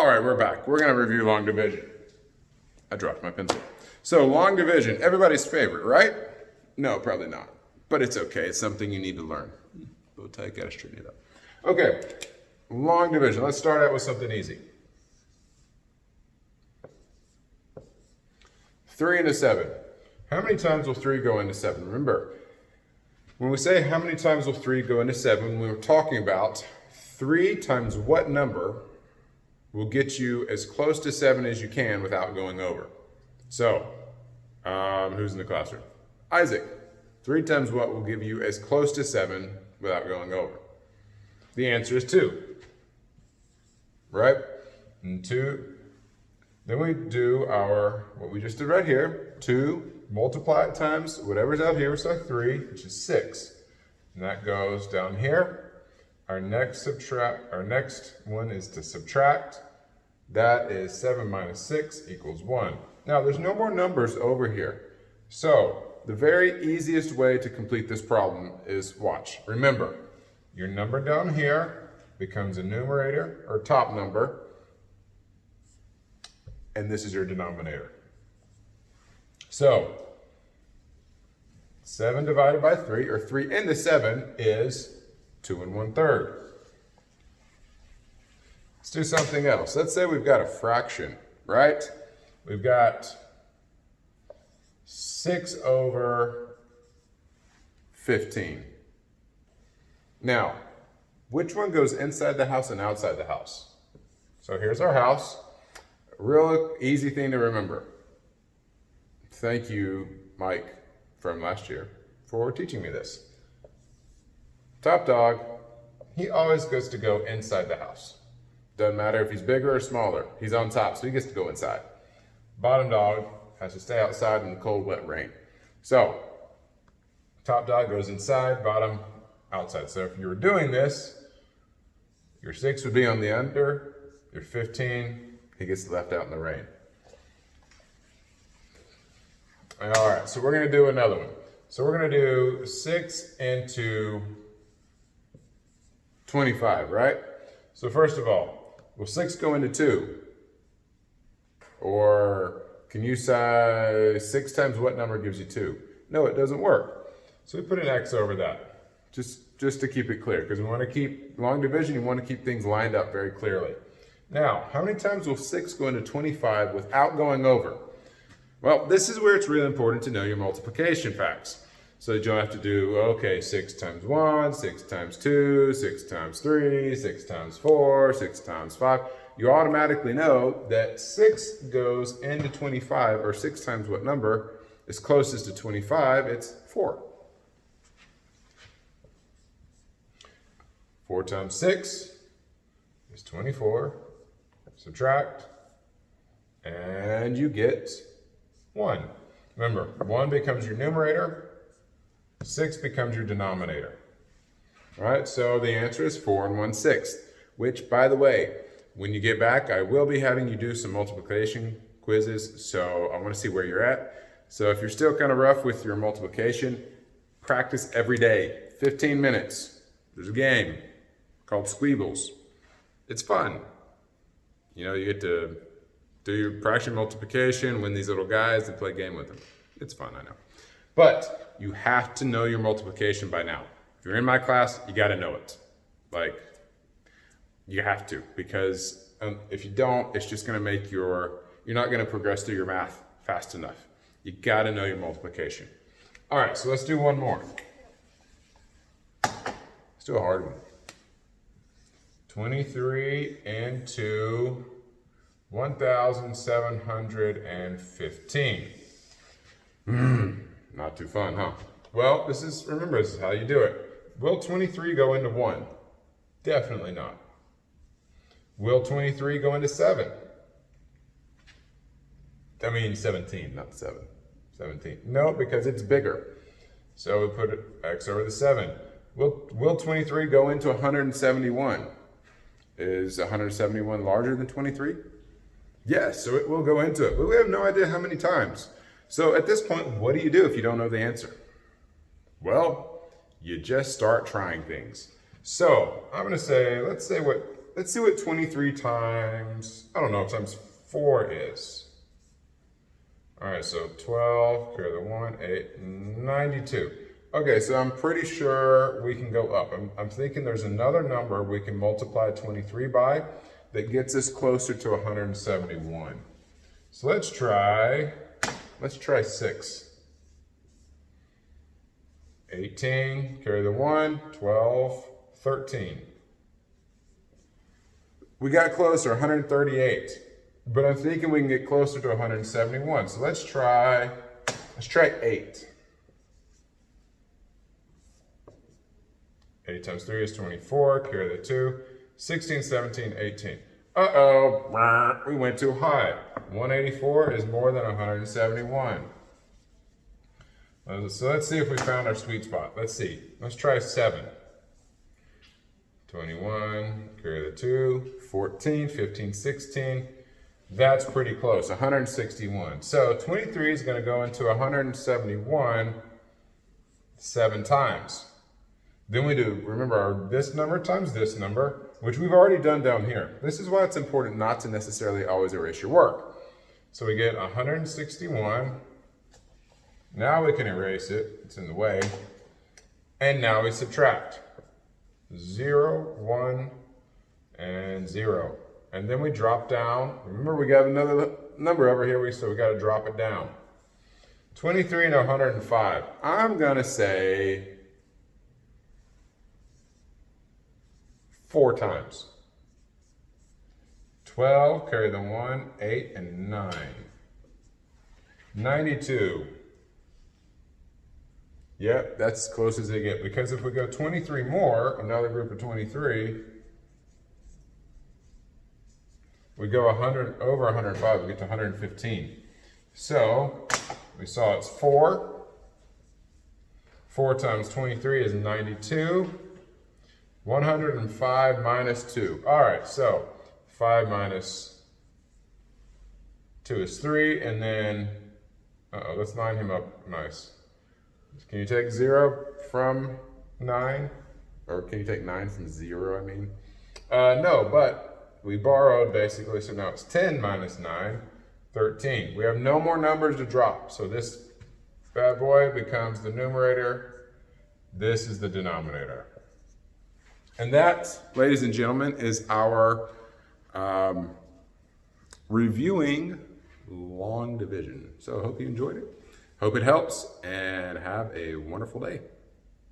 All right, we're back. We're going to review long division. I dropped my pencil. So long division, everybody's favorite, right? No, probably not. But it's okay. It's something you need to learn. We'll take it, straighten it up. Okay, long division. Let's start out with something easy. 3 into 7. How many times will 3 go into 7? Remember, when we say how many times will 3 go into 7, we were talking about 3 times what number will get you as close to 7 as you can without going over. So, who's in the classroom? Isaac. 3 times what will give you as close to 7 without going over? The answer is 2. Right? And 2. Then we do what we just did right here. 2, multiply it times whatever's out here, so 3, which is 6. And that goes down here. Our next one is to subtract. That is 7 minus 6 equals 1. Now, there's no more numbers over here. So, the very easiest way to complete this problem is, watch. Remember, your number down here becomes a numerator, or top number, and this is your denominator. So, 7 divided by 3, or 3 into 7, is 2 1/3. Let's do something else. Let's say we've got a fraction, right? We've got 6 over 15. Now, which one goes inside the house and outside the house? So here's our house. A real easy thing to remember. Thank you, Mike, from last year, for teaching me this. Top dog, he always gets to go inside the house. Doesn't matter if he's bigger or smaller. He's on top, so he gets to go inside. Bottom dog has to stay outside in the cold, wet rain. So, top dog goes inside, bottom outside. So if you were doing this, your 6 would be on the under, your 15, he gets left out in the rain. All right, so we're going to do another one. So we're going to do 6 into 25, right? So first of all, will 6 go into 2? Or can you say 6 times what number gives you 2? No, it doesn't work. So we put an X over that, just to keep it clear, because we want to keep, long division, you want to keep things lined up very clearly. Now, how many times will 6 go into 25 without going over? Well, this is where it's really important to know your multiplication facts. So you don't have to do, okay, 6 times 1, 6 times 2, 6 times 3, 6 times 4, 6 times 5. You automatically know that 6 goes into 25, or 6 times what number is closest to 25? It's 4. 4 times 6 is 24. Subtract, and you get 1. Remember, 1 becomes your numerator, 6 becomes your denominator. All right, so the answer is 4 1/6, which, by the way, when you get back, I will be having you do some multiplication quizzes, so I want to see where you're at. So if you're still kind of rough with your multiplication, practice every day, 15 minutes. There's a game called Squeebles. It's fun. You know, you get to do your fraction multiplication, win these little guys, and play a game with them. It's fun, I know. But you have to know your multiplication by now. If you're in my class, you got to know it. Like, you have to, because if you don't, it's just going to make you're not going to progress through your math fast enough. You got to know your multiplication. All right, so let's do one more. Let's do a hard one. 23 into 1,715. Not too fun, huh? Well, remember, this is how you do it. Will 23 go into 1? Definitely not. Will 23 go into 7? I mean 17, not 7. 17. No, because it's bigger. So we put X over the 7. Will 23 go into 171? Is 171 larger than 23? Yes, so it will go into it, but we have no idea how many times. So at this point, what do you do if you don't know the answer? Well, you just start trying things. So I'm gonna say, let's see what 23 times, I don't don't know what times 4 is. All right, so 12, carry the 1, 8, 92. Okay, so I'm pretty sure we can go up. I'm thinking there's another number we can multiply 23 by that gets us closer to 171. So let's try 6. 18, carry the 1, 12, 13. We got closer, 138. But I'm thinking we can get closer to 171. So let's try 8. 8 times 3 is 24, carry the 2, 16, 17, 18. Uh-oh, we went too high. 184 is more than 171. So let's see if we found our sweet spot. Let's see. Let's try 7. 21, carry the 2, 14, 15, 16. That's pretty close, 161. So 23 is going to go into 171 7 times. Then we do, remember, this number times this number, which we've already done down here. This is why it's important not to necessarily always erase your work. So we get 161. Now we can erase it. It's in the way. And now we subtract. 0, 1, and 0. And then we drop down. Remember, we got another number over here, so we got to drop it down. 23 and 105. I'm going to say 4 times. 12, carry the 1, 8, and 9. 92. Yep, that's as close as they get. Because if we go 23 more, another group of 23, we go over 105, we get to 115. So, we saw it's 4. 4 times 23 is 92. 105 minus 2. All right, so 5 minus 2 is 3, and then, let's line him up nice. Can you take 0 from 9? Or can you take 9 from 0, I mean? No, but we borrowed basically, so now it's 10 minus 9, 13. We have no more numbers to drop, so this bad boy becomes the numerator. This is the denominator. And that, ladies and gentlemen, is our reviewing long division. So I hope you enjoyed it. Hope it helps, and have a wonderful day.